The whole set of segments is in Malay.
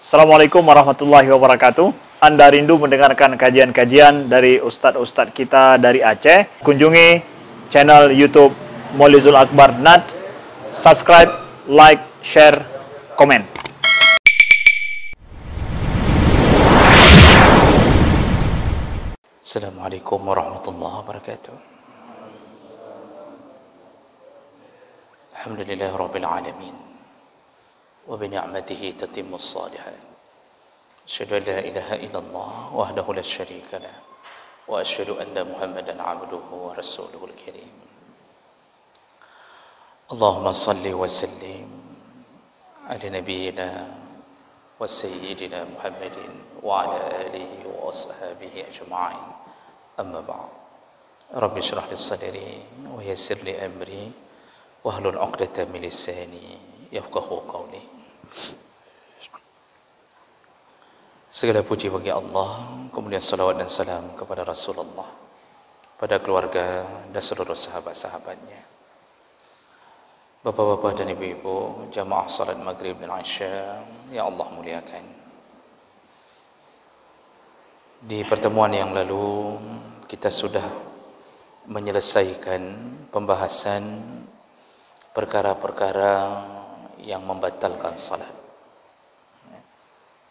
Assalamualaikum warahmatullahi wabarakatuh. Anda rindu mendengarkan kajian-kajian dari ustadz-ustadz kita dari Aceh? Kunjungi channel YouTube Maulizul Akbar NAD. Subscribe, like, share, komen. Assalamualaikum warahmatullahi wabarakatuh. Alhamdulillah rabbil alamin. وبنعمته تتم الصالحات أشهد أن لا إله إلا الله وحده لا شريك له وأشهد أن محمدا عبده ورسوله الكريم اللهم صل وسلم على نبينا وسيدنا محمد وعلى آله وأصحابه أجمعين أما بعد رب اشرح لي صدري ويسر لي أمري واحلل عقدة من لساني yafqahu qawli. Segala puji bagi Allah, kemudian salawat dan salam kepada Rasulullah, pada keluarga dan seluruh sahabat-sahabatnya. Bapak-bapak dan ibu-ibu, jamaah salat maghrib dan isya yang Allah muliakan. Di pertemuan yang lalu kita sudah menyelesaikan pembahasan perkara-perkara yang membatalkan salat.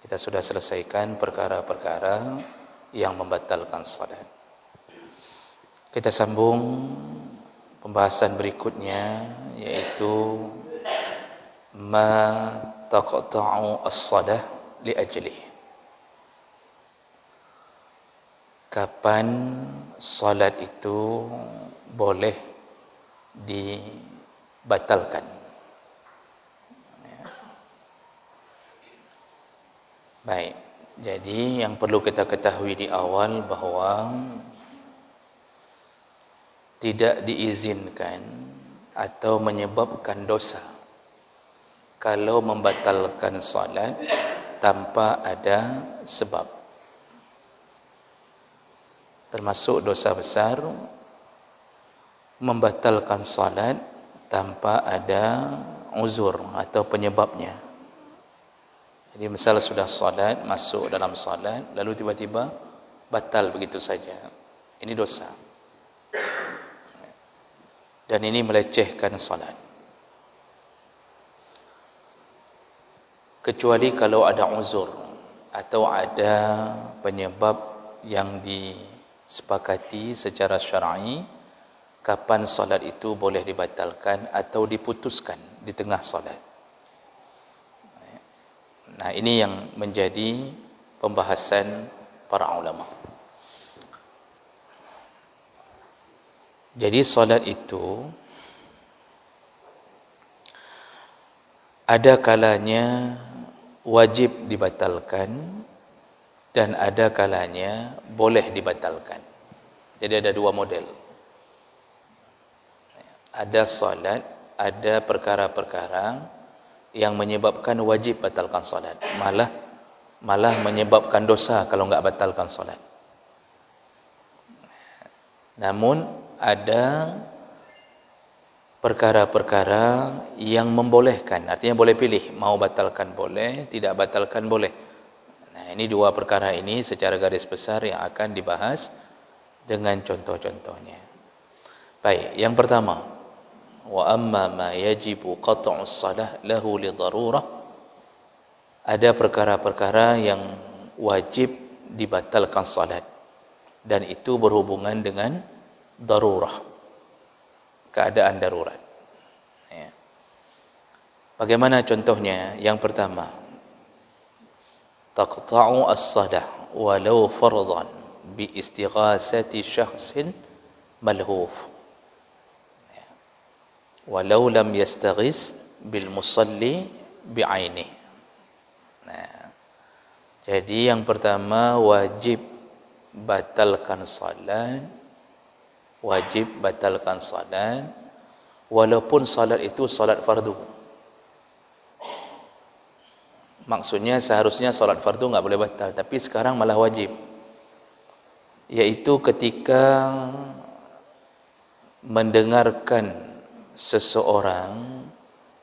Kita sudah selesaikan perkara-perkara yang membatalkan salat. Kita sambung pembahasan berikutnya, yaitu ma taqta'u as-salah li ajlihi. Kapan salat itu boleh dibatalkan? Baik, jadi yang perlu kita ketahui di awal bahawa tidak diizinkan atau menyebabkan dosa kalau membatalkan salat tanpa ada sebab. Termasuk dosa besar membatalkan salat tanpa ada uzur atau penyebabnya. Jadi misalnya sudah salat, masuk dalam salat, lalu tiba-tiba batal begitu saja. Ini dosa. Dan ini melecehkan salat. Kecuali kalau ada uzur atau ada penyebab yang disepakati secara syar'i, kapan salat itu boleh dibatalkan atau diputuskan di tengah salat. Nah, ini yang menjadi pembahasan para ulama. Jadi salat itu ada kalanya wajib dibatalkan dan ada kalanya boleh dibatalkan. Jadi ada dua model. Ada salat, ada perkara-perkara yang menyebabkan wajib batalkan salat, malah menyebabkan dosa kalau enggak batalkan salat. Namun ada perkara-perkara yang membolehkan, artinya boleh pilih, mau batalkan boleh, tidak batalkan boleh. Nah, ini dua perkara ini secara garis besar yang akan dibahas dengan contoh-contohnya. Baik, yang pertama, wa amma ma yajibu qat'u as-salah lahu li darurah. Ada perkara-perkara yang wajib dibatalkan salat dan itu berhubungan dengan darurah, keadaan darurat. Ya. Bagaimana contohnya? Yang pertama, taqta'u as-salah walau fardhan bi istighasati syakhsin malhuf, walau lam yastaghis bil musalli bi'aini. Nah, jadi yang pertama wajib batalkan salat, walaupun salat itu salat fardu. Maksudnya seharusnya salat fardu enggak boleh batal, tapi sekarang malah wajib. Yaitu ketika mendengarkan seseorang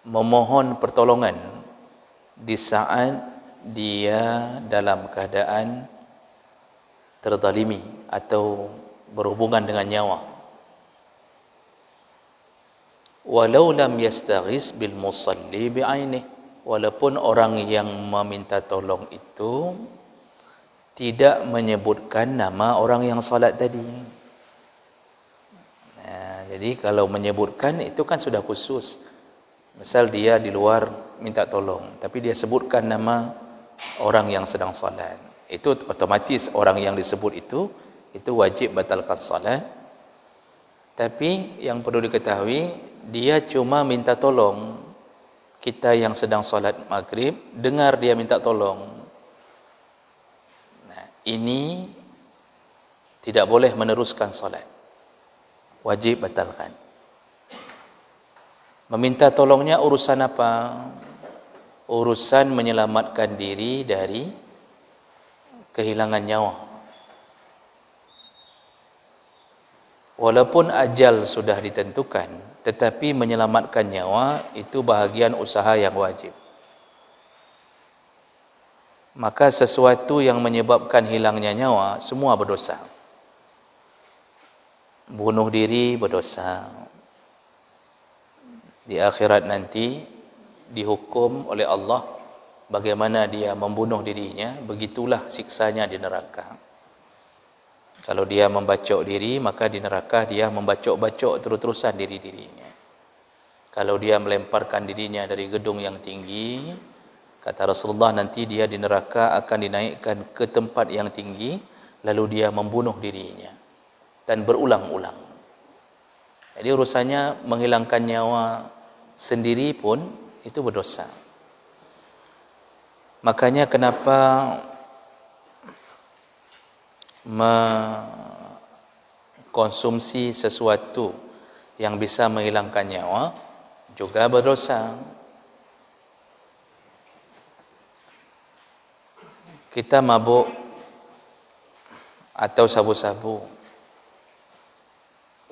memohon pertolongan di saat dia dalam keadaan terzalimi atau berhubungan dengan nyawa. Walau lam yastaghis bil musalli bi'ainih, walaupun orang yang meminta tolong itu tidak menyebutkan nama orang yang salat tadi. Jadi kalau menyebutkan itu kan sudah khusus. Misal dia di luar minta tolong, tapi dia sebutkan nama orang yang sedang salat, itu otomatis orang yang disebut itu wajib batalkan salat. Tapi yang perlu diketahui, dia cuma minta tolong. Kita yang sedang salat maghrib dengar dia minta tolong. Nah, ini tidak boleh meneruskan salat, wajib batalkan. Meminta tolongnya urusan apa? Urusan menyelamatkan diri dari kehilangan nyawa. Walaupun ajal sudah ditentukan, tetapi menyelamatkan nyawa itu bahagian usaha yang wajib. Maka sesuatu yang menyebabkan hilangnya nyawa, semua berdosa. Bunuh diri berdosa. Di akhirat nanti dihukum oleh Allah bagaimana dia membunuh dirinya, begitulah siksanya di neraka. Kalau dia membacok diri, maka di neraka dia membacok-bacok terus-terusan diri-dirinya. Kalau dia melemparkan dirinya dari gedung yang tinggi, kata Rasulullah, nanti dia di neraka akan dinaikkan ke tempat yang tinggi, lalu dia membunuh dirinya dan berulang-ulang. Jadi urusannya menghilangkan nyawa sendiri pun itu berdosa. Makanya kenapa mengkonsumsi sesuatu yang bisa menghilangkan nyawa juga berdosa. Kita mabuk atau sabu-sabu,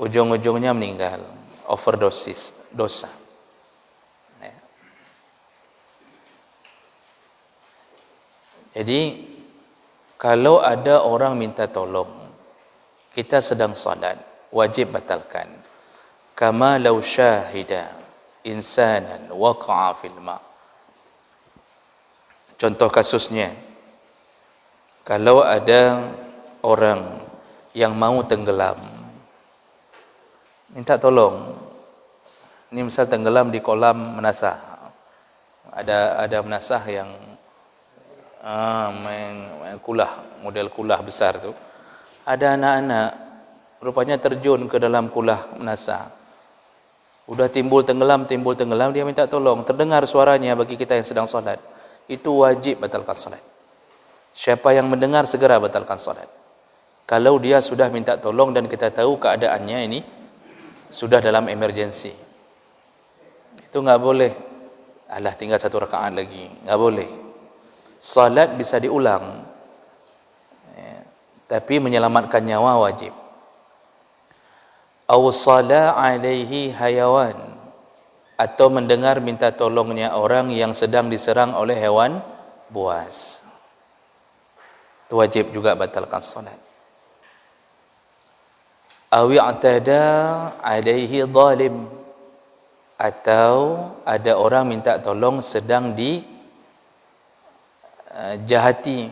ujung-ujungnya meninggal, overdosis, dosa. Jadi kalau ada orang minta tolong, kita sedang salat, wajib batalkan. Kama law syahida insanan waqa'a fil ma'. Contoh kasusnya, kalau ada orang yang mau tenggelam, minta tolong. Ini misal tenggelam di kolam menasah. Ada menasah yang main kulah, model kulah besar tu. Ada anak-anak rupanya terjun ke dalam kulah menasah. Udah timbul tenggelam, dia minta tolong. Terdengar suaranya bagi kita yang sedang salat. Itu wajib batalkan salat. Siapa yang mendengar segera batalkan salat. Kalau dia sudah minta tolong dan kita tahu keadaannya ini sudah dalam emergency, itu enggak boleh. Alah, tinggal 1 rakaat lagi, enggak boleh. Salat bisa diulang, tapi menyelamatkan nyawa wajib. Aw sala alaihi hayawan, atau mendengar minta tolongnya orang yang sedang diserang oleh hewan buas, itu wajib juga batalkan salat. Aw i'tada alaihi zalim, atau ada orang minta tolong sedang jahati,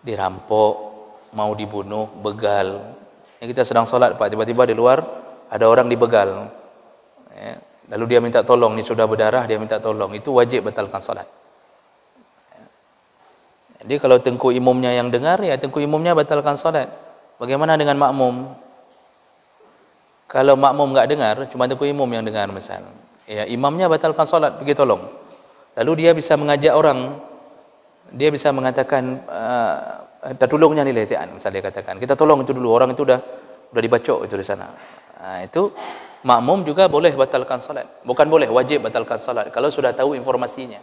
dirampok, mau dibunuh, begal. Ini kita sedang solat Pak, tiba-tiba di luar ada orang dibegal. Lalu dia minta tolong, ini sudah berdarah, dia minta tolong. Itu wajib batalkan solat. Jadi kalau tengku imumnya yang dengar, ya tengku imumnya batalkan solat. Bagaimana dengan makmum? Kalau makmum enggak dengar, cuma tengku imum yang dengar misal, ya imamnya batalkan solat, pergi tolong. Lalu dia bisa mengajak orang, dia bisa mengatakan, tertolongnya nilai tian, misalnya dia katakan, kita tolong itu dulu, orang itu udah dibacok itu di sana. Itu makmum juga boleh batalkan salat. Bukan boleh, wajib batalkan salat kalau sudah tahu informasinya.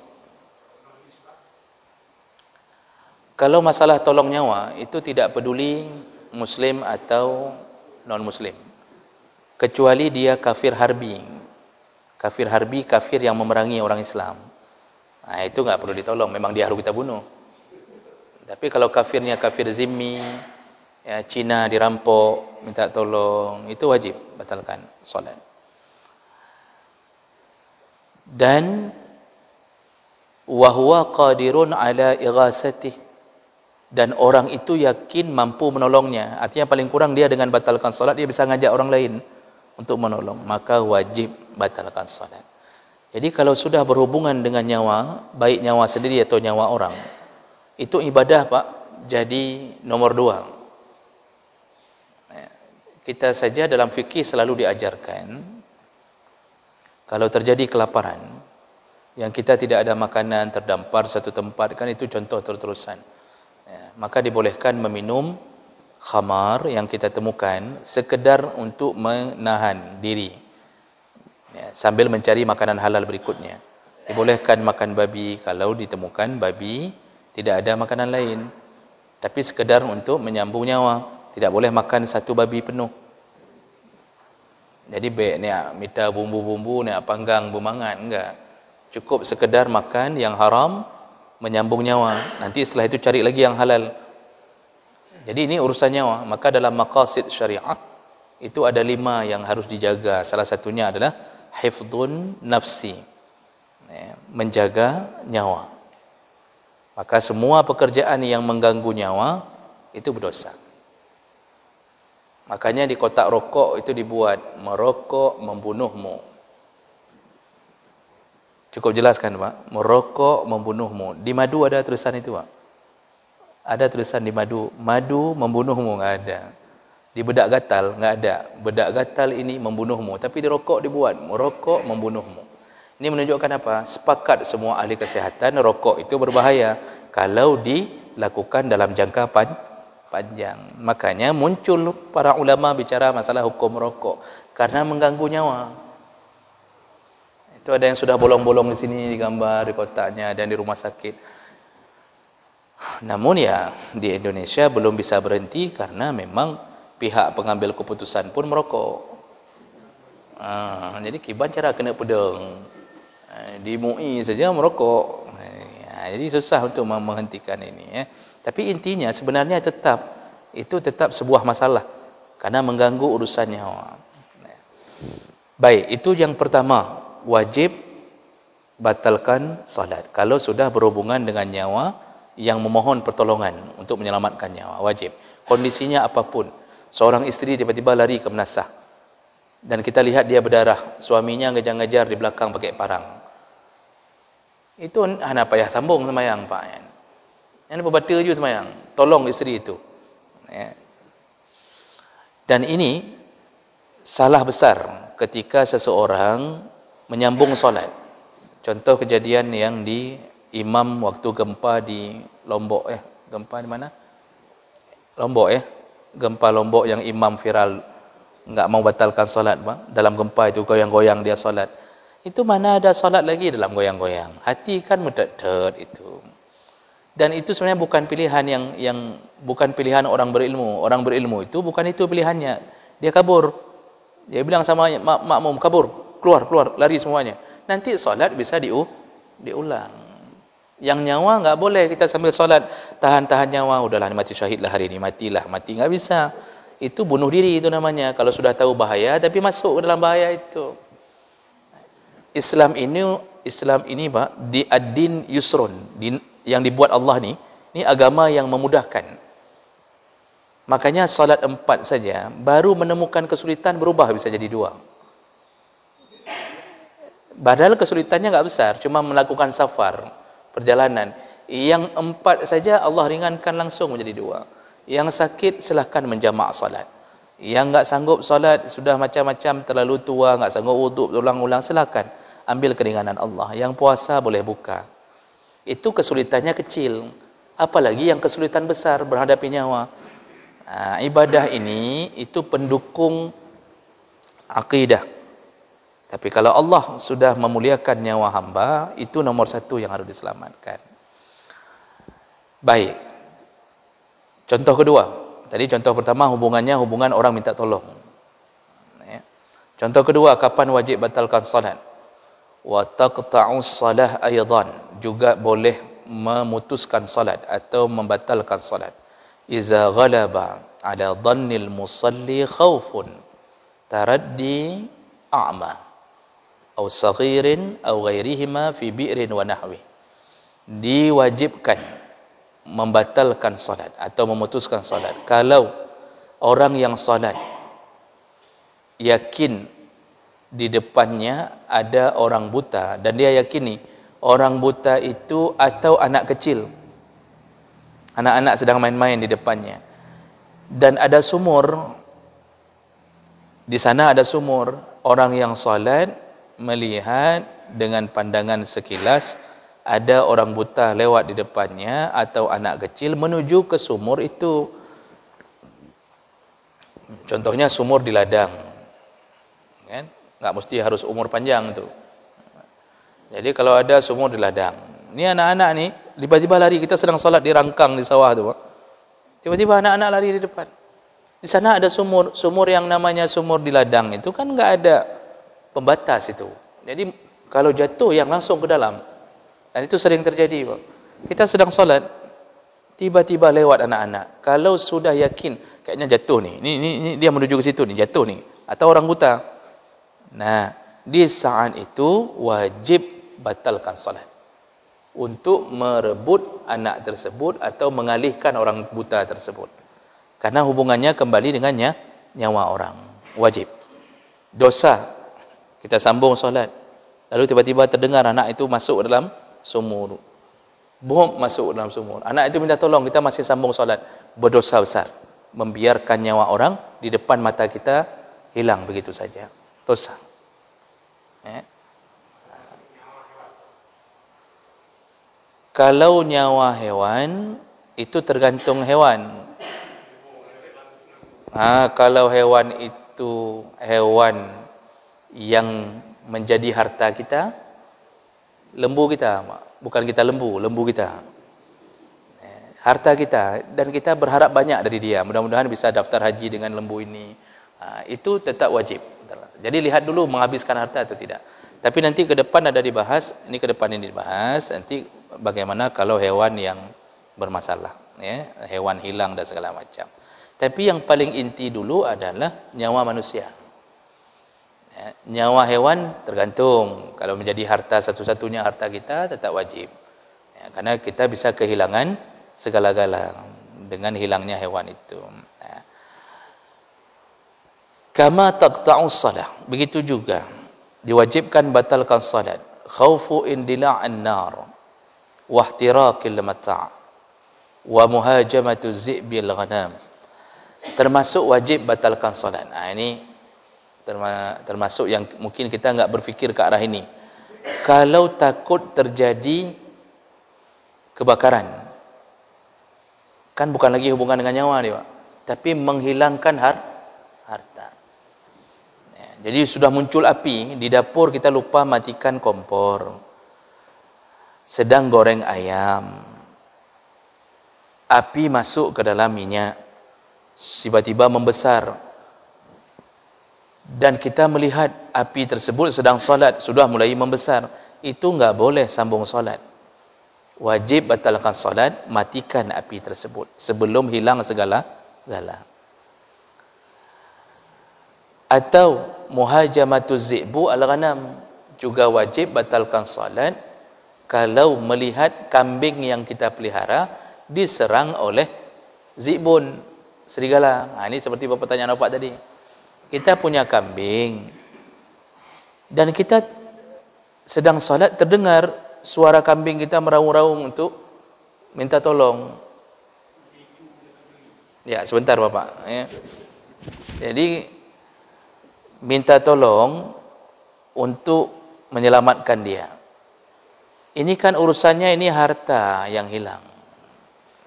Kalau masalah tolong nyawa itu tidak peduli muslim atau non muslim, kecuali dia kafir harbi. Kafir harbi, kafir yang memerangi orang Islam. Itu nggak perlu ditolong, memang dia harus kita bunuh. Tapi kalau kafirnya kafir zimmi, ya, Cina dirampok, minta tolong, itu wajib batalkan solat. Dan wahwa qadirun ala ighasatih, dan orang itu yakin mampu menolongnya. Artinya paling kurang dia dengan batalkan solat dia bisa ngajak orang lain untuk menolong, maka wajib batalkan solat. Jadi kalau sudah berhubungan dengan nyawa, baik nyawa sendiri atau nyawa orang, itu ibadah Pak jadi nomor 2. Kita saja dalam fikih selalu diajarkan, kalau terjadi kelaparan, yang kita tidak ada makanan, terdampar satu tempat, kan itu contoh terus-terusan. Maka dibolehkan meminum khamar yang kita temukan sekedar untuk menahan diri, sambil mencari makanan halal berikutnya. Dibolehkan makan babi kalau ditemukan babi tidak ada makanan lain, tapi sekedar untuk menyambung nyawa. Tidak boleh makan satu babi penuh. Jadi baik ni minta bumbu-bumbu, nak panggang bumangan, enggak. Cukup sekedar makan yang haram menyambung nyawa. Nanti setelah itu cari lagi yang halal. Jadi ini urusan nyawa. Maka dalam maqasid syariah itu ada 5 yang harus dijaga. Salah satunya adalah hifdhun nafsi, menjaga nyawa. Maka semua pekerjaan yang mengganggu nyawa itu berdosa. Makanya di kotak rokok itu dibuat merokok membunuhmu. Cukup jelaskan Pak, merokok membunuhmu. Di madu ada tulisan itu Pak. Ada tulisan di madu, madu membunuhmu, enggak ada. Di bedak gatal enggak ada, bedak gatal ini membunuhmu. Tapi di rokok dibuat merokok membunuhmu. Ini menunjukkan apa? Sepakat semua ahli kesihatan rokok itu berbahaya kalau dilakukan dalam jangka panjang. Makanya muncul para ulama bicara masalah hukum rokok karena mengganggu nyawa. Itu ada yang sudah bolong-bolong di sini digambar di kotaknya dan di rumah sakit. Namun ya di Indonesia belum bisa berhenti karena memang pihak pengambil keputusan pun merokok. Jadi kiban cara kena pedang. Di MUI saja merokok. Jadi susah untuk menghentikan ini. Tapi intinya sebenarnya itu tetap sebuah masalah karena mengganggu urusan nyawa. Baik, itu yang pertama. Wajib batalkan salat kalau sudah berhubungan dengan nyawa yang memohon pertolongan untuk menyelamatkan nyawa. Wajib, kondisinya apapun. Seorang isteri tiba-tiba lari ke menasah dan kita lihat dia berdarah, suaminya ngejar-ngejar di belakang pakai parang. Itu hanya payah sambung semayang Pak. Yang berbata je semayang, tolong isteri itu. Dan ini salah besar ketika seseorang menyambung solat. Contoh kejadian yang di imam waktu gempa di Lombok. Gempa di mana? Lombok Gempa Lombok yang imam viral enggak mau batalkan solat Bang. Dalam gempa itu goyang-goyang dia solat. Itu mana ada solat lagi dalam goyang-goyang. Hati kan medet-det itu. Dan itu sebenarnya bukan pilihan yang bukan pilihan orang berilmu. Orang berilmu itu bukan itu pilihannya. Dia kabur. Dia bilang sama makmum, kabur. Keluar, lari semuanya. Nanti solat bisa diulang. Yang nyawa enggak boleh kita sambil solat tahan-tahan nyawa. Udahlah mati syahid lah hari ini, matilah. Mati enggak bisa. Itu bunuh diri itu namanya. Kalau sudah tahu bahaya tapi masuk ke dalam bahaya itu. Islam ini Pak, di ad-din yusrun, yang dibuat Allah ini agama yang memudahkan. Makanya solat 4 saja baru menemukan kesulitan berubah bisa jadi 2. Padahal kesulitannya enggak besar, cuma melakukan safar, perjalanan. Yang 4 saja Allah ringankan langsung menjadi 2. Yang sakit silahkan menjamak salat. Yang enggak sanggup salat, sudah macam-macam, terlalu tua, enggak sanggup wuduk, ulang-ulang, silahkan ambil keringanan Allah. Yang puasa boleh buka. Itu kesulitannya kecil. Apalagi yang kesulitan besar berhadapi nyawa. Ibadah ini itu pendukung akidah. Tapi kalau Allah sudah memuliakan nyawa hamba, itu nomor 1 yang harus diselamatkan. Baik. Contoh kedua. Tadi contoh pertama hubungan orang minta tolong. Contoh kedua, kapan wajib batalkan salat? Wa taqta'us salah aidan, juga boleh memutuskan salat atau membatalkan salat. Iza ghalaba ala dhannil musalli khawfun taraddi a'ma aw saghirin aw ghairihima fi bi'rin wa nahwi. Diwajibkan membatalkan salat atau memutuskan salat kalau orang yang salat yakin di depannya ada orang buta dan dia yakini orang buta itu atau anak kecil, anak-anak sedang main-main di depannya, dan ada sumur di sana, ada sumur. Orang yang salat melihat dengan pandangan sekilas ada orang buta lewat di depannya atau anak kecil menuju ke sumur itu. Contohnya sumur di ladang, kan? Nggak mesti harus umur panjang tu. Jadi kalau ada sumur di ladang, ni anak-anak ni tiba-tiba lari, kita sedang solat di rangkang di sawah tu, tiba-tiba anak-anak lari di depan. Di sana ada sumur, sumur yang namanya sumur di ladang itu kan nggak ada pembatas itu. Jadi kalau jatuh yang langsung ke dalam. Dan itu sering terjadi, Pak. Kita sedang solat, tiba-tiba lewat anak-anak. Kalau sudah yakin kayaknya jatuh ni, ni dia menuju ke situ ni, jatuh ni, atau orang buta. Nah, di saat itu wajib batalkan salat untuk merebut anak tersebut atau mengalihkan orang buta tersebut. Karena hubungannya kembali dengannya nyawa orang. Wajib. Dosa. Kita sambung solat, lalu tiba-tiba terdengar anak itu masuk dalam sumur. Bom masuk dalam sumur. Anak itu minta tolong, kita masih sambung solat. Berdosa besar. Membiarkan nyawa orang di depan mata kita hilang begitu saja. Dosa. Kalau nyawa hewan itu tergantung hewan. Kalau hewan itu hewan yang menjadi harta kita, lembu kita, bukan kita lembu kita, harta kita, dan kita berharap banyak dari dia, mudah-mudahan bisa daftar haji dengan lembu ini, itu tetap wajib. Jadi lihat dulu menghabiskan harta atau tidak. Tapi nanti ke depan ada dibahas, ini ke depan ini dibahas, nanti bagaimana kalau hewan yang bermasalah, ya, hewan hilang dan segala macam. Tapi yang paling inti dulu adalah nyawa manusia. Ya, nyawa hewan tergantung. Kalau menjadi harta satu-satunya harta kita, tetap wajib. Ya, karena kita bisa kehilangan segala-gala dengan hilangnya hewan itu. Ya. Kama taqta'us salah. Begitu juga diwajibkan batalkan salat. Khaufu indila'an nar wa ihtiraqil mata' wa muhajamatu zi'bil ghanam. Termasuk wajib batalkan salat. Ini termasuk yang mungkin kita enggak berfikir ke arah ini. Kalau takut terjadi kebakaran, kan bukan lagi hubungan dengan nyawa dia, Pak, tapi menghilangkan harta. Ya, jadi sudah muncul api di dapur, kita lupa matikan kompor. Sedang goreng ayam, api masuk ke dalam minyak, tiba-tiba membesar, dan kita melihat api tersebut sedang solat, sudah mulai membesar, itu enggak boleh sambung solat. Wajib batalkan solat, matikan api tersebut sebelum hilang segala-gala. Atau muhajamatu zi'bu al-ghanam, juga wajib batalkan solat kalau melihat kambing yang kita pelihara diserang oleh zi'bun, serigala. Ini seperti Bapak tanya Bapak tadi. Kita punya kambing dan kita sedang solat, terdengar suara kambing kita meraung-raung untuk minta tolong. Ya, sebentar Bapak. Ya. Jadi minta tolong untuk menyelamatkan dia. Ini kan urusannya ini harta yang hilang.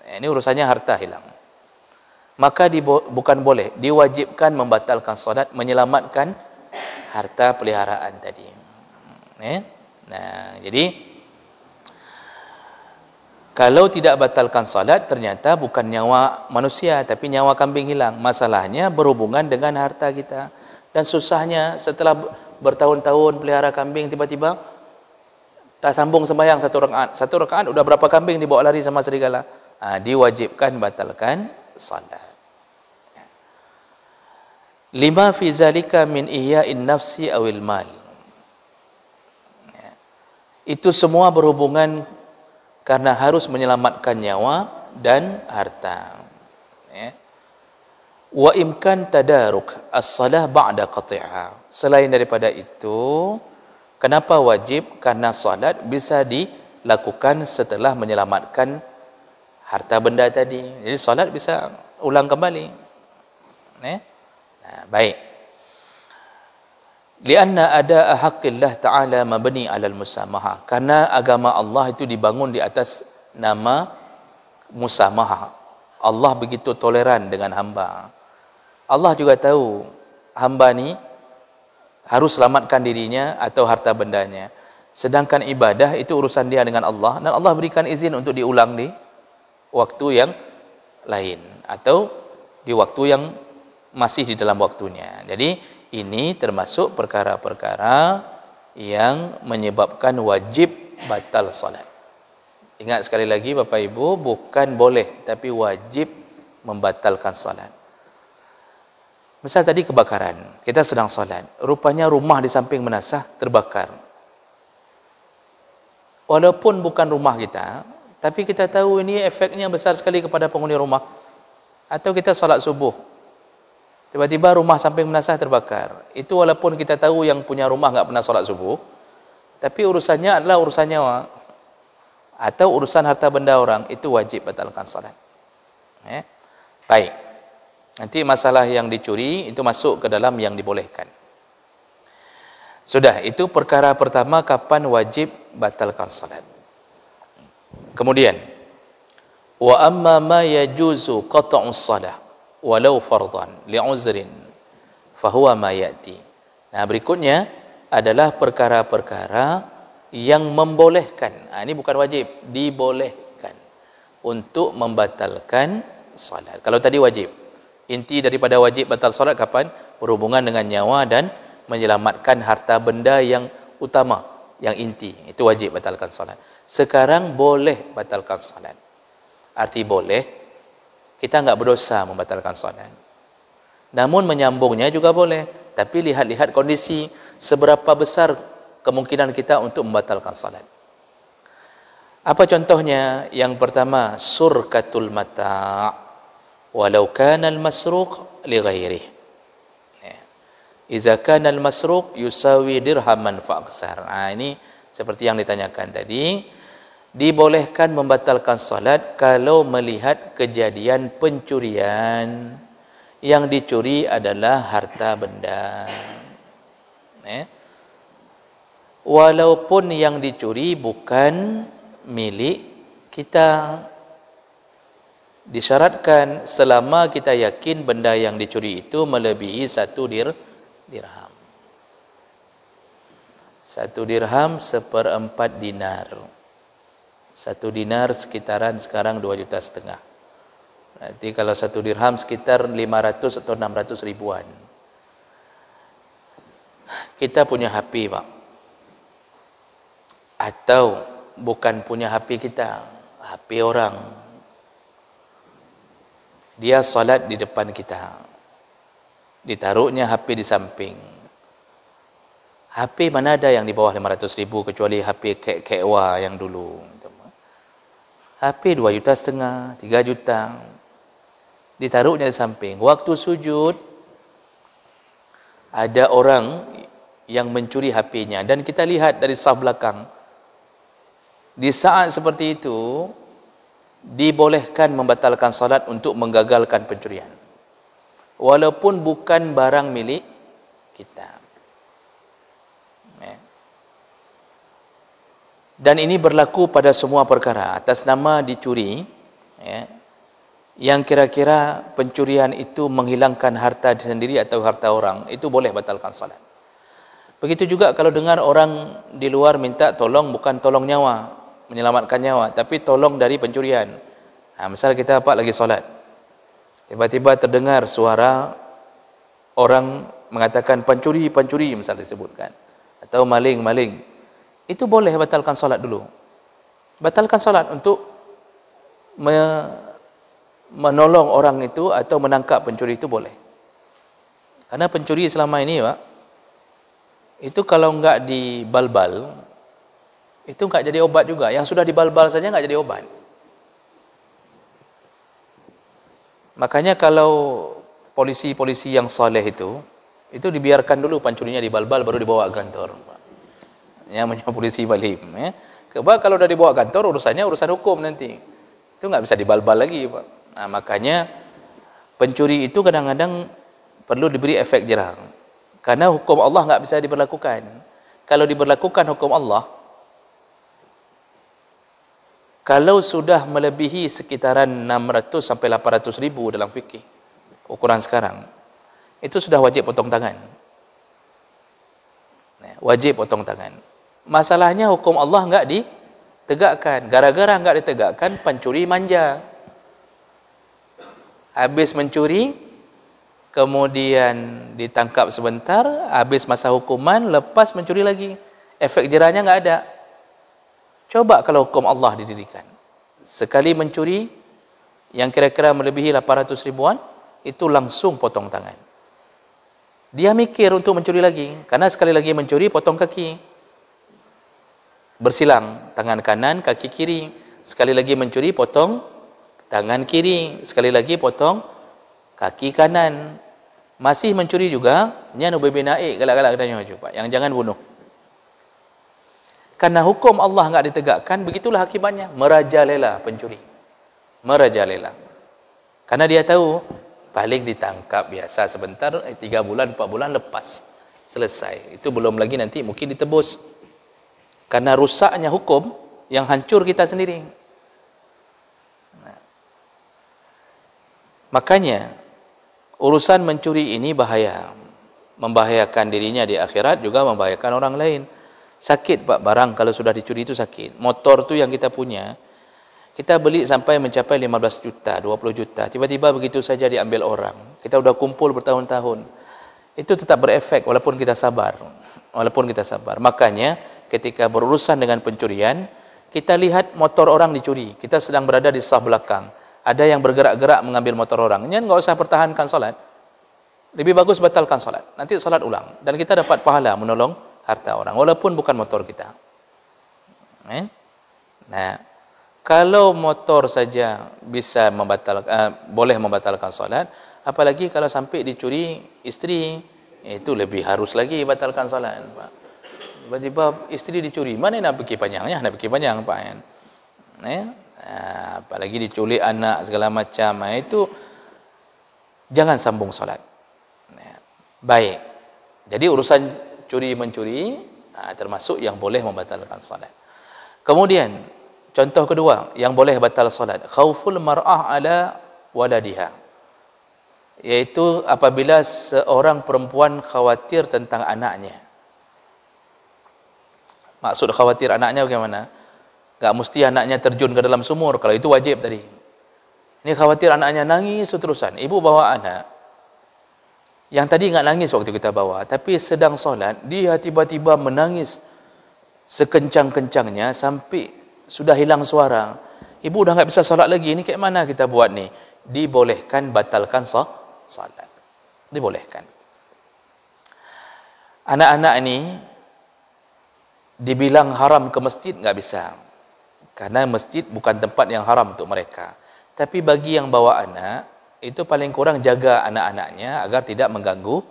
Ini urusannya harta hilang. Maka bukan boleh, diwajibkan membatalkan solat, menyelamatkan harta peliharaan tadi. Nah, jadi kalau tidak batalkan solat, ternyata bukan nyawa manusia, tapi nyawa kambing hilang. Masalahnya berhubungan dengan harta kita. Dan susahnya setelah bertahun-tahun pelihara kambing, tiba-tiba dah sambung sembahyang satu rakaat udah berapa kambing dibawa lari sama serigala. Diwajibkan batalkan salat. Lima fi zalika min ihya'in nafsi awil mal. Itu semua berhubungan karena harus menyelamatkan nyawa dan harta. Wa imkan tadaruk as-salah ba'da qati'ah. Selain daripada itu, kenapa wajib? Karena salat bisa dilakukan setelah menyelamatkan harta benda tadi. Jadi salat bisa ulang kembali. Baik. Lianna ada haqqillah ta'ala mabni 'alal musamahah. Karena agama Allah itu dibangun di atas nama musamahah. Allah begitu toleran dengan hamba. Allah juga tahu hamba ni harus selamatkan dirinya atau harta bendanya. Sedangkan ibadah itu urusan dia dengan Allah, dan Allah berikan izin untuk diulang di waktu yang lain atau di waktu yang masih di dalam waktunya. Jadi ini termasuk perkara-perkara yang menyebabkan wajib batal salat. Ingat sekali lagi Bapak Ibu, bukan boleh tapi wajib membatalkan salat. Misal tadi kebakaran, kita sedang salat, rupanya rumah di samping menasah terbakar. Walaupun bukan rumah kita, tapi kita tahu ini efeknya besar sekali kepada penghuni rumah. Atau kita salat subuh, tiba-tiba rumah samping menasah terbakar. Itu walaupun kita tahu yang punya rumah enggak pernah salat subuh, tapi urusannya adalah urusan nyawa atau urusan harta benda orang, itu wajib batalkan salat. Baik. Nanti masalah yang dicuri itu masuk ke dalam yang dibolehkan. Sudah, itu perkara pertama kapan wajib batalkan salat. Kemudian, wa amma ma yajuzu qat'us salah walau fardan li'uzrin fahuwa ma ya'ti. Nah, berikutnya adalah perkara-perkara yang membolehkan. Ini bukan wajib, dibolehkan untuk membatalkan salat. Kalau tadi wajib, inti daripada wajib batal salat kapan? Berhubungan dengan nyawa dan menyelamatkan harta benda yang utama, yang inti. Itu wajib batalkan salat. Sekarang boleh batalkan salat. Arti boleh, kita enggak berdosa membatalkan salat. Namun menyambungnya juga boleh. Tapi lihat-lihat kondisi, seberapa besar kemungkinan kita untuk membatalkan salat. Apa contohnya? Yang pertama, surkatul mata' walau kana al-masruq li ghairihi. Iza kana al-masruq yusawi dirhaman fa aksar. Ini seperti yang ditanyakan tadi, dibolehkan membatalkan salat kalau melihat kejadian pencurian, yang dicuri adalah harta benda. Walaupun yang dicuri bukan milik kita. Disyaratkan selama kita yakin benda yang dicuri itu melebihi 1 dirham. 1 dirham 1/4 dinar. 1 dinar sekitaran sekarang 2,5 juta. Nanti kalau 1 dirham sekitar 500 atau 600 ribuan. Kita punya HP, Pak. Atau bukan punya HP kita, HP orang. Dia salat di depan kita, ditaruhnya HP di samping. HP mana ada yang di bawah 500 ribu kecuali HP Kewa yang dulu. HP 2,5 juta, 3 juta, ditaruhnya di samping. Waktu sujud ada orang yang mencuri HP-nya dan kita lihat dari saf belakang. Di saat seperti itu dibolehkan membatalkan salat untuk menggagalkan pencurian. Walaupun bukan barang milik kita. Dan ini berlaku pada semua perkara. Atas nama dicuri, yang kira-kira pencurian itu menghilangkan harta sendiri atau harta orang, itu boleh batalkan salat. Begitu juga kalau dengar orang di luar minta tolong, bukan tolong nyawa, menyelamatkan nyawa, tapi tolong dari pencurian. Misal kita lagi solat, tiba-tiba terdengar suara orang mengatakan pencuri, misal disebutkan, atau maling. itu boleh batalkan solat dulu. Batalkan solat untuk menolong orang itu atau menangkap pencuri itu boleh. Karena pencuri selama ini, Pak, itu kalau enggak dibalbal, itu enggak jadi obat juga. Yang sudah dibalbal saja enggak jadi obat. Makanya kalau polisi-polisi yang soleh itu dibiarkan dulu pencurinya dibalbal baru dibawa ke kantor. Yang punya polisi Balim, ya. Sebab kalau dah dibawa ke kantor urusannya urusan hukum nanti. Itu enggak bisa dibalbal lagi, Pak. Nah, makanya pencuri itu kadang-kadang perlu diberi efek jerah. Karena hukum Allah enggak bisa diberlakukan. Kalau diberlakukan hukum Allah, kalau sudah melebihi sekitaran 600 sampai 800 ribu dalam fikih, ukuran sekarang, itu sudah wajib potong tangan. Wajib potong tangan. Masalahnya hukum Allah enggak ditegakkan. Gara-gara enggak ditegakkan, pencuri manja. Habis mencuri, kemudian ditangkap sebentar, habis masa hukuman, lepas mencuri lagi. Efek jerahnya enggak ada. Coba kalau hukum Allah didirikan. Sekali mencuri yang kira-kira melebihi 800 ribuan, itu langsung potong tangan. Dia mikir untuk mencuri lagi. Karena sekali lagi mencuri, potong kaki. Bersilang. Tangan kanan, kaki kiri. Sekali lagi mencuri, potong tangan kiri. Sekali lagi potong kaki kanan. Masih mencuri juga, nyanu bebe naik, galak-galak dan yang jangan bunuh. Karena hukum Allah enggak ditegakkan, begitulah akibatnya. Merajalela pencuri. Merajalela. Karena dia tahu, paling ditangkap biasa sebentar, 3 bulan, 4 bulan, lepas. Selesai. Itu belum lagi nanti mungkin ditebus. Karena rusaknya hukum, yang hancur kita sendiri. Nah. Makanya, urusan mencuri ini bahaya. Membahayakan dirinya di akhirat, juga membahayakan orang lain. Sakit, Pak, barang kalau sudah dicuri itu sakit. Motor tu yang kita punya, kita beli sampai mencapai 15 juta, 20 juta. Tiba-tiba begitu saja diambil orang. Kita sudah kumpul bertahun-tahun. Itu tetap berefek walaupun kita sabar. Walaupun kita sabar. Makanya ketika berurusan dengan pencurian, kita lihat motor orang dicuri. Kita sedang berada di saf belakang. Ada yang bergerak-gerak mengambil motor orang. Ini enggak usah pertahankan solat. Lebih bagus batalkan solat. Nanti solat ulang. Dan kita dapat pahala menolong harta orang, walaupun bukan motor kita. Nah, kalau motor saja bisa boleh membatalkan solat, apalagi kalau sampai dicuri istri, itu lebih harus lagi batalkan solat, Pak. Tiba-tiba istri dicuri, mana nak pergi panjangnya? Nak pergi panjang, Pak. Apalagi diculik anak segala macam, itu jangan sambung solat. Baik. Jadi urusan curi-mencuri termasuk yang boleh membatalkan salat. Kemudian contoh kedua yang boleh batal salat, khauful mar'ah ala waladiha. Yaitu apabila seorang perempuan khawatir tentang anaknya. Maksud khawatir anaknya bagaimana? Enggak mesti anaknya terjun ke dalam sumur, kalau itu wajib tadi. Ini khawatir anaknya nangis terusan. Ibu bawa anak. Yang tadi enggak nangis waktu kita bawa, tapi sedang solat, dia tiba-tiba menangis sekencang-kencangnya sampai sudah hilang suara. Ibu dah enggak bisa solat lagi, ini kayak mana kita buat ni? Dibolehkan batalkan solat. Dibolehkan. Anak-anak ini dibilang haram ke masjid, enggak bisa. Karena masjid bukan tempat yang haram untuk mereka. Tapi bagi yang bawa anak, itu paling kurang jaga anak-anaknya agar tidak mengganggu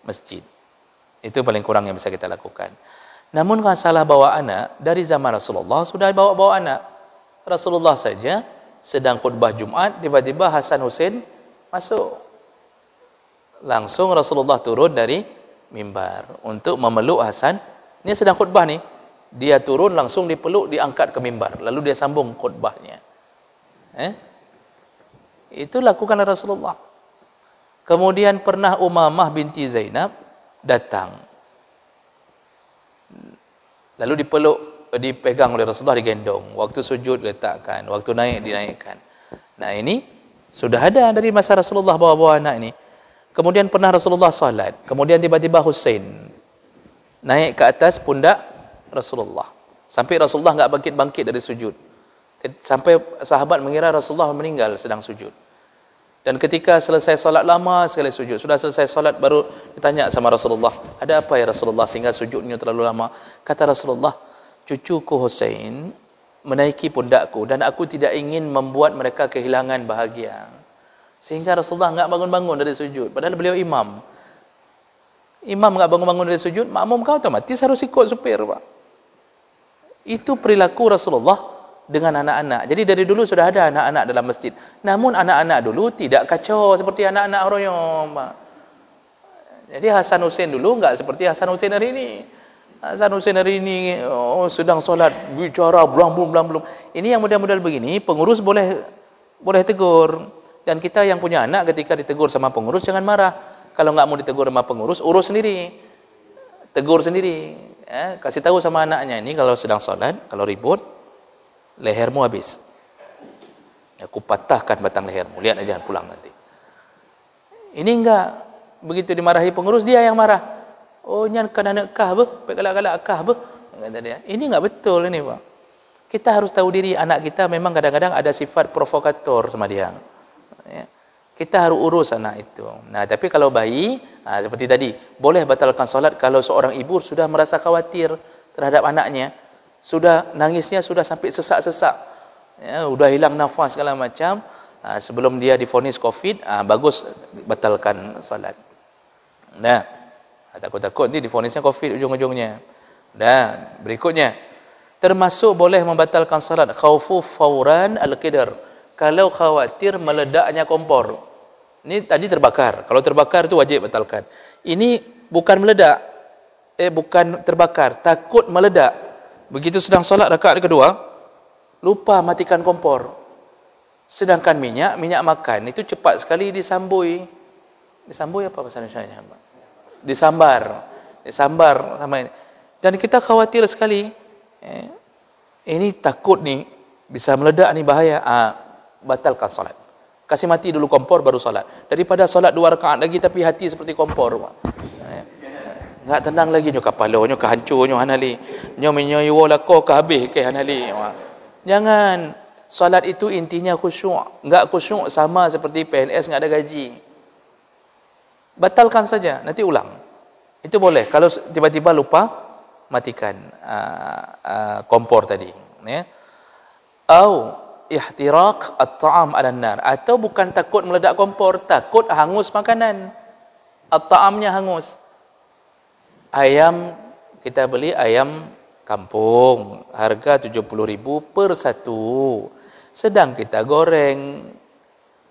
masjid. Itu paling kurang yang bisa kita lakukan. Namun kalau salah bawa anak, dari zaman Rasulullah sudah bawa anak. Rasulullah saja sedang khutbah Jumat, tiba-tiba Hasan Hussein masuk. Langsung Rasulullah turun dari mimbar untuk memeluk Hasan. Ini sedang khutbah nih. Dia turun langsung dipeluk, diangkat ke mimbar. Lalu dia sambung khutbahnya. Itu lakukan Rasulullah. Kemudian pernah Umamah binti Zainab datang. Lalu dipeluk, dipegang oleh Rasulullah, digendong. Waktu sujud diletakkan, waktu naik dinaikkan. Nah ini sudah ada dari masa Rasulullah bawa-bawa anak ini. Kemudian pernah Rasulullah salat. Kemudian tiba-tiba Husain naik ke atas pundak Rasulullah. Sampai Rasulullah enggak bangkit-bangkit dari sujud. Sampai sahabat mengira Rasulullah meninggal sedang sujud. Dan ketika selesai solat lama sekali sujud, sudah selesai solat baru ditanya sama Rasulullah, ada apa ya Rasulullah sehingga sujudnya terlalu lama? Kata Rasulullah, cucuku Husain menaiki pundakku dan aku tidak ingin membuat mereka kehilangan bahagia. Sehingga Rasulullah enggak bangun-bangun dari sujud. Padahal beliau imam. Imam enggak bangun-bangun dari sujud, makmum kau otomatis harus ikut supir, Pak. Itu perilaku Rasulullah dengan anak-anak. Jadi dari dulu sudah ada anak-anak dalam masjid. Namun anak-anak dulu tidak kacau seperti anak-anak Royong, Pak. Jadi Hasan Hussein dulu enggak seperti Hasan Hussein hari ini. Hasan Hussein hari ini sedang solat bicara belum. Ini yang model-model begini, pengurus boleh tegur. Dan kita yang punya anak ketika ditegur sama pengurus jangan marah. Kalau enggak mau ditegur sama pengurus, urus sendiri. Tegur sendiri. Kasih tahu sama anaknya, ini kalau sedang solat, kalau ribut, lehermu habis. Aku patahkan batang lehermu. Lihat aja pulang nanti. Ini enggak. Begitu dimarahi pengurus, dia yang marah. Oh, nyan kan anak kah beh, galak-galak kah beh, kata dia. Ini enggak betul ini, Pak. Kita harus tahu diri, anak kita memang kadang-kadang ada sifat provokator sama dia. Ya. Kita harus urus anak itu. Nah, tapi kalau bayi, seperti tadi, boleh batalkan solat kalau seorang ibu sudah merasa khawatir terhadap anaknya. Sudah nangisnya sudah sampai sesak-sesak, ya, sudah hilang nafas segala macam, sebelum dia divonis COVID, bagus batalkan solat. Nah, takut-takut nanti divonisnya COVID ujung-ujungnya. Dan berikutnya, termasuk boleh membatalkan solat khaufu fauran al-qidar, kalau khawatir meledaknya kompor. Ini tadi terbakar. Kalau terbakar itu wajib batalkan. Ini bukan meledak, bukan terbakar, takut meledak. Begitu sedang solat rakaat kedua, lupa matikan kompor. Sedangkan minyak makan itu cepat sekali disambui. Disambui apa bahasa Indonesianya, Pak? Disambar sama ini. Dan kita khawatir sekali. Ini takut nih bisa meledak nih bahaya. Batalkan solat. Kasih mati dulu kompor baru solat. Daripada solat 2 rakaat lagi tapi hati seperti kompor, Pak. Enggak tenang lagi nyo kepala nyo kehancur nyo hanali. Nyo menyoyo lako ke habis ke hanali. Jangan. Solat itu intinya khusyuk. Enggak khusyuk sama seperti PNS enggak ada gaji. Batalkan saja, nanti ulang. Itu boleh. Kalau tiba-tiba lupa, matikan kompor tadi, ya. Au ihtiraq at-ta'am 'ala an-nar, atau bukan takut meledak kompor, takut hangus makanan. At-ta'amnya hangus. Ayam, kita beli ayam kampung, harga 70.000 per satu. Sedang kita goreng,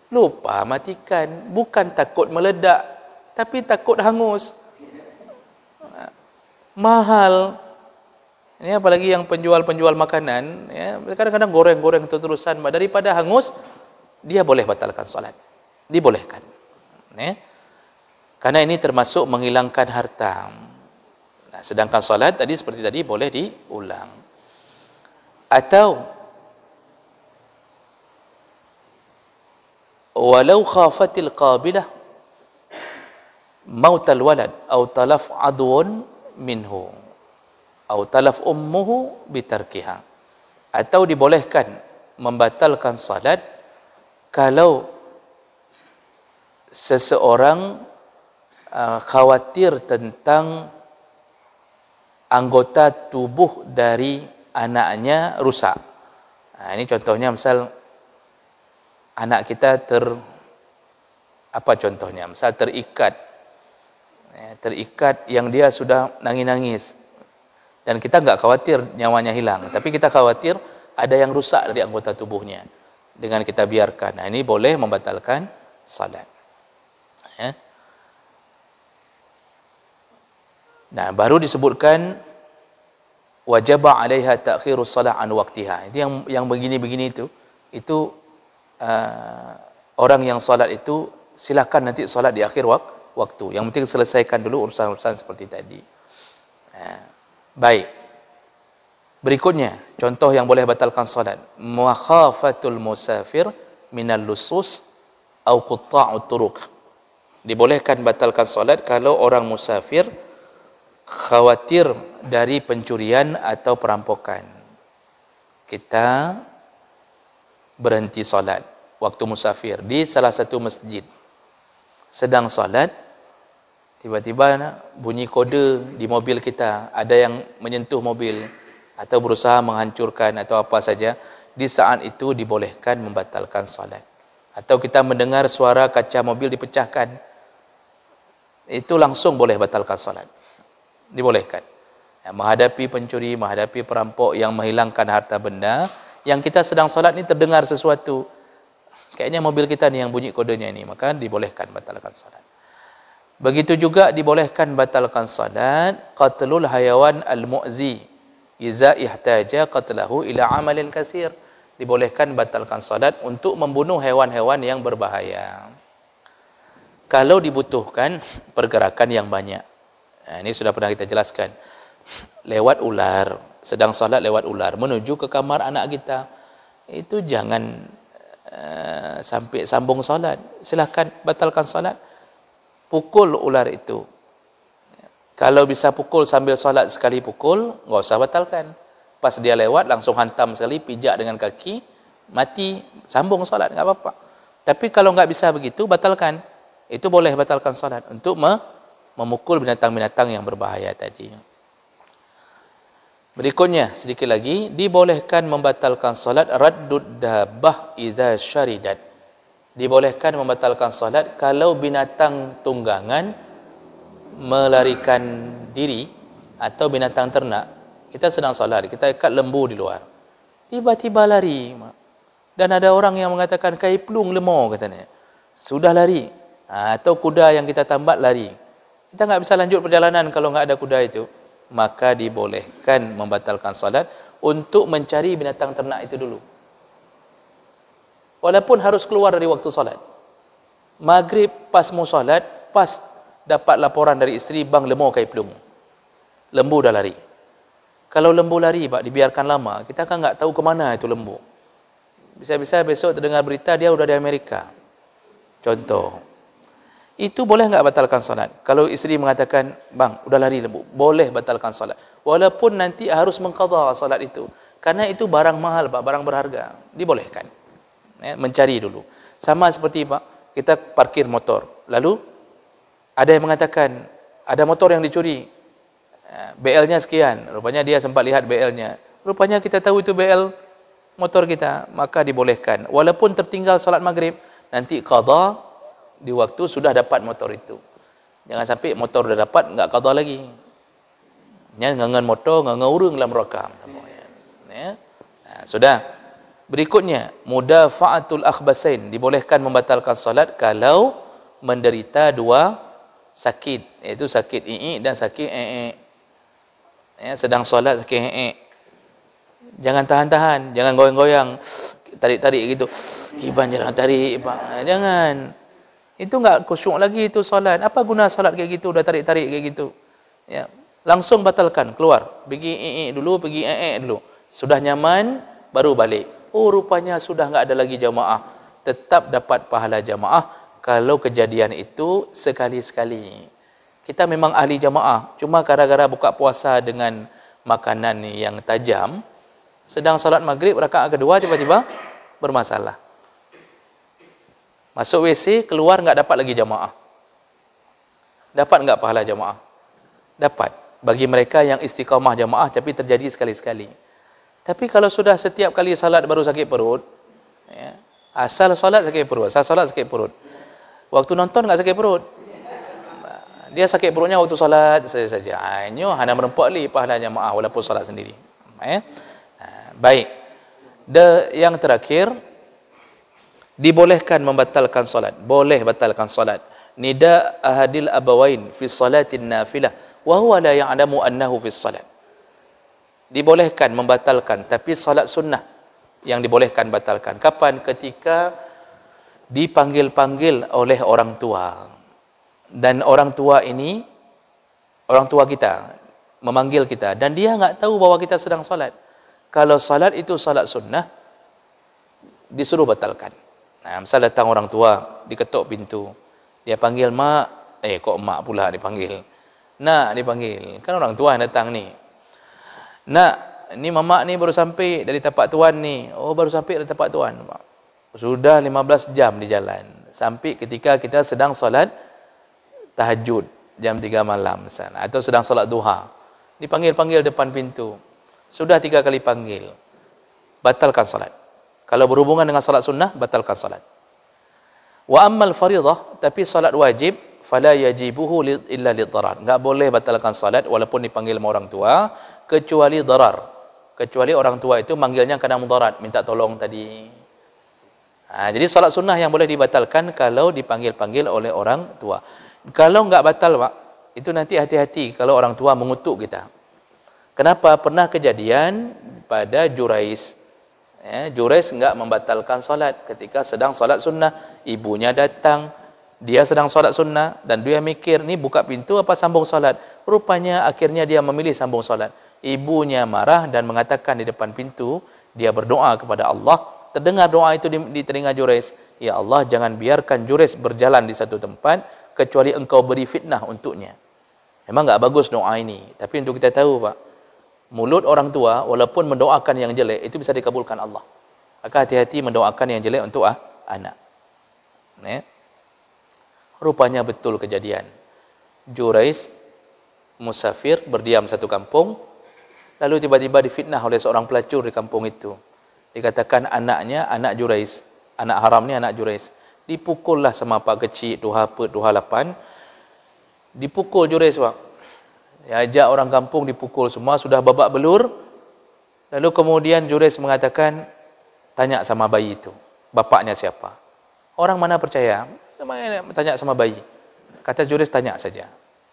lupa matikan. Bukan takut meledak, tapi takut hangus. Mahal. Ini apalagi yang penjual-penjual makanan, ya, kadang-kadang goreng-goreng terus-terusan. Daripada hangus, dia boleh batalkan solat. Dibolehkan. Ya. Karena ini termasuk menghilangkan harta. Nah, sedangkan solat tadi seperti tadi boleh diulang. Atau walau khafatil qabilah mautal walad atau talaf adwun minhu atau talaf ummuhu bitarkiha, atau dibolehkan membatalkan salat kalau seseorang khawatir tentang anggota tubuh dari anaknya rusak. Nah, ini contohnya misal anak kita misal terikat yang dia sudah nangis-nangis dan kita enggak khawatir nyawanya hilang, tapi kita khawatir ada yang rusak dari anggota tubuhnya dengan kita biarkan. Nah, ini boleh membatalkan salat. Ya. Nah, baru disebutkan wajaba 'alaiha ta'khirus shalah an waqtiha. Itu yang begini-begini itu orang yang salat itu silakan nanti salat di akhir waktu. Yang penting selesaikan dulu urusan-urusan seperti tadi. Baik. Berikutnya, contoh yang boleh batalkan salat. Makhafatul musafir minal lusus au qutta'ut turuq. Dibolehkan batalkan salat kalau orang musafir khawatir dari pencurian atau perampokan. kita berhenti solat waktu musafir di salah satu masjid, sedang solat, tiba-tiba bunyi kode di mobil kita, ada yang menyentuh mobil atau berusaha menghancurkan atau apa saja, di saat itu dibolehkan membatalkan solat. Atau kita mendengar suara kaca mobil dipecahkan, itu langsung boleh batalkan solat, dibolehkan. Menghadapi pencuri, menghadapi perampok yang menghilangkan harta benda, yang kita sedang solat ni terdengar sesuatu, kayaknya mobil kita ni yang bunyi kodenya ni, maka dibolehkan batalkan solat. Begitu juga dibolehkan batalkan solat qatlul hayawan al-mu'zi iza ihtaja qatlahu ila amalin katsir. Dibolehkan batalkan solat untuk membunuh hewan-hewan yang berbahaya kalau dibutuhkan pergerakan yang banyak. Ini sudah pernah kita jelaskan. Lewat ular, sedang solat lewat ular menuju ke kamar anak kita, itu jangan sampai sambung solat. Silakan batalkan solat, pukul ular itu. Kalau bisa pukul sambil solat sekali pukul, enggak usah batalkan. Pas dia lewat langsung hantam sekali, pijak dengan kaki, mati, sambung solat, enggak apa-apa. Tapi kalau enggak bisa begitu, batalkan. Itu boleh batalkan solat untuk memukul binatang-binatang yang berbahaya tadi. Berikutnya sedikit lagi, dibolehkan membatalkan solat raddud dabbah idza syaridat. Dibolehkan membatalkan solat kalau binatang tunggangan melarikan diri, atau binatang ternak. Kita sedang solat, kita ikat lembu di luar, tiba-tiba lari, dan ada orang yang mengatakan kai pelung lemau katanya, sudah lari, atau kuda yang kita tambat lari, kita enggak bisa lanjut perjalanan kalau enggak ada kuda itu, maka dibolehkan membatalkan solat untuk mencari binatang ternak itu dulu, walaupun harus keluar dari waktu solat. Maghrib pas mau solat, pas dapat laporan dari isteri, bang lemau kai pelung, lembu dah lari. Kalau lembu lari, Pak, dibiarkan lama, kita kan enggak tahu ke mana itu lembu. Bisa-bisa besok terdengar berita dia udah di Amerika. Contoh. Itu boleh enggak batalkan solat? Kalau isteri mengatakan, bang, udah lari lembu, boleh batalkan solat. Walaupun nanti harus mengqadha solat itu. Karena itu barang mahal, Pak, barang berharga. Dibolehkan. Mencari dulu. Sama seperti, Pak, kita parkir motor. Lalu, ada yang mengatakan, ada motor yang dicuri. BL-nya sekian, rupanya dia sempat lihat BL-nya, rupanya kita tahu itu BL motor kita, maka dibolehkan walaupun tertinggal solat maghrib, nanti qadha di waktu sudah dapat motor itu. Jangan sampai motor dah dapat enggak qadha lagi, ngangan motor ngangan urang dalam rakam, ya. Sudah. Berikutnya, mudafa'atul akhbasain, dibolehkan membatalkan solat kalau menderita dua sakit, iaitu sakit dan sakit sedang solat sakit jangan tahan-tahan, jangan goyang-goyang, tarik-tarik gitu, kiban jangan tarik, Pak. Jangan, itu enggak khusyuk lagi itu solat. Apa guna solat kayak gitu, udah tarik-tarik kayak gitu, ya. Langsung batalkan, keluar, pergi dulu, pergi dulu, sudah nyaman baru balik. Oh, rupanya sudah enggak ada lagi jamaah, tetap dapat pahala jamaah kalau kejadian itu sekali-sekali. Kita memang ahli jamaah, cuma gara-gara buka puasa dengan makanan yang tajam, sedang salat maghrib rakaat kedua tiba-tiba bermasalah. Masuk WC, keluar enggak dapat lagi jamaah. Dapat enggak pahala jamaah? Dapat. Bagi mereka yang istiqamah jamaah, tapi terjadi sekali-sekali. Tapi kalau sudah setiap kali salat baru sakit perut, ya, asal salat sakit perut, asal salat sakit perut. Waktu nonton enggak sakit perut. Dia sakit perutnya waktu solat saja. Ini hanya merempak li pahala jamaah walaupun solat sendiri. Baik. Yang terakhir, dibolehkan membatalkan solat. Boleh batalkan solat. Nida ahadil abawain fi salatin nafilah wa huwa la ya'lamu annahu fi salat. Dibolehkan membatalkan, tapi solat sunnah yang dibolehkan batalkan. Kapan? Ketika dipanggil-panggil oleh orang tua. Dan orang tua ini, orang tua kita memanggil kita dan dia enggak tahu bahwa kita sedang salat. Kalau salat itu salat sunnah, disuruh batalkan. Misal datang orang tua, diketuk pintu, dia panggil mak, kok mak pula dipanggil, nak dipanggil, kan orang tua yang datang ni. Nak, ni mamak ni baru sampai dari tapak tuan ni. Oh, baru sampai dari tapak tuan. Sudah 15 jam di jalan. Sampai ketika kita sedang solat tahajud jam 3 malam misalnya, atau sedang solat duha. Dipanggil-panggil depan pintu. Sudah 3 kali panggil. Batalkan solat. Kalau berhubungan dengan solat sunnah, batalkan solat. Wa ammal fariḍah, tapi solat wajib, fala yajibuhu illa liddarar. Enggak boleh batalkan solat walaupun dipanggil sama orang tua, kecuali darar. Kecuali orang tua itu manggilnya kadang mudarat, minta tolong tadi. Jadi solat sunnah yang boleh dibatalkan kalau dipanggil-panggil oleh orang tua. Kalau enggak batal, Pak, itu nanti hati-hati kalau orang tua mengutuk kita. Kenapa? Pernah kejadian pada Jurais. Jurais enggak membatalkan solat ketika sedang solat sunnah. Ibunya datang, dia sedang solat sunnah, dan dia mikir, ni buka pintu apa sambung solat. Rupanya akhirnya dia memilih sambung solat. Ibunya marah dan mengatakan di depan pintu, dia berdoa kepada Allah. Terdengar doa itu di telinga Jurais. Ya Allah, jangan biarkan Jurais berjalan di satu tempat kecuali engkau beri fitnah untuknya. Memang enggak bagus doa ini, tapi untuk kita tahu, Pak, mulut orang tua walaupun mendoakan yang jelek itu bisa dikabulkan Allah. Maka hati-hati mendoakan yang jelek untuk anak. Rupanya betul kejadian. Jurais musafir berdiam satu kampung, lalu tiba-tiba difitnah oleh seorang pelacur di kampung itu. Dikatakan anaknya, anak Jurais, anak haram ni anak Jurais. Dipukullah sama pak kecil, tuha pet, tuha lapan. Dipukul Jurais, Pak. Ajak orang kampung dipukul semua, sudah babak belur. Lalu kemudian Jurais mengatakan, tanya sama bayi itu, bapaknya siapa? Orang mana percaya? Tanya sama bayi. Kata Jurais, tanya saja.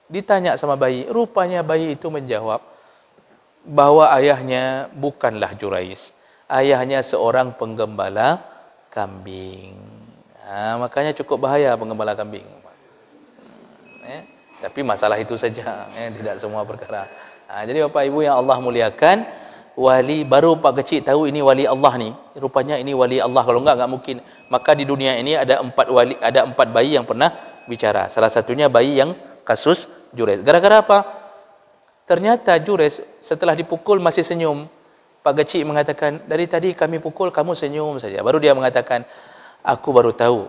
Ditanya sama bayi, rupanya bayi itu menjawab bahwa ayahnya bukanlah Jurais. Ayahnya seorang penggembala kambing. Makanya cukup bahaya penggembala kambing. Tapi masalah itu saja, tidak semua perkara. Jadi Bapak Ibu yang Allah muliakan, wali baru pak kecil tahu ini wali Allah ni. Rupanya ini wali Allah. Kalau enggak mungkin. Maka di dunia ini ada 4 wali, ada 4 bayi yang pernah bicara. Salah satunya bayi yang kasus Jurais. Gara-gara apa? Ternyata Jurais setelah dipukul masih senyum. Pak kecil mengatakan, dari tadi kami pukul kamu senyum saja. Baru dia mengatakan, aku baru tahu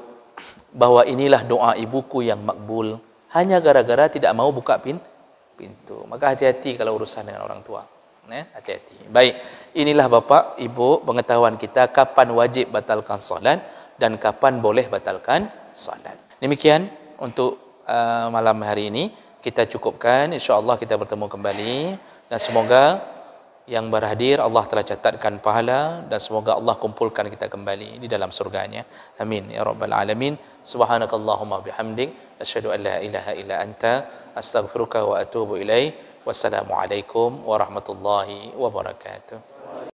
bahwa inilah doa ibuku yang makbul. Hanya gara-gara tidak mau buka pintu. Maka hati-hati kalau urusan dengan orang tua. Hati-hati. Baik, inilah Bapak, Ibu, pengetahuan kita kapan wajib batalkan solat dan kapan boleh batalkan solat. Demikian untuk malam hari ini. Kita cukupkan. InsyaAllah kita bertemu kembali. Dan semoga yang berhadir Allah telah catatkan pahala, dan semoga Allah kumpulkan kita kembali di dalam surganya. Amin ya rabbal alamin. Subhanakallahumma bihamdik, asyhadu an la ilaha illa anta, astaghfiruka wa atubu ilaik. Wassalamualaikum warahmatullahi wabarakatuh.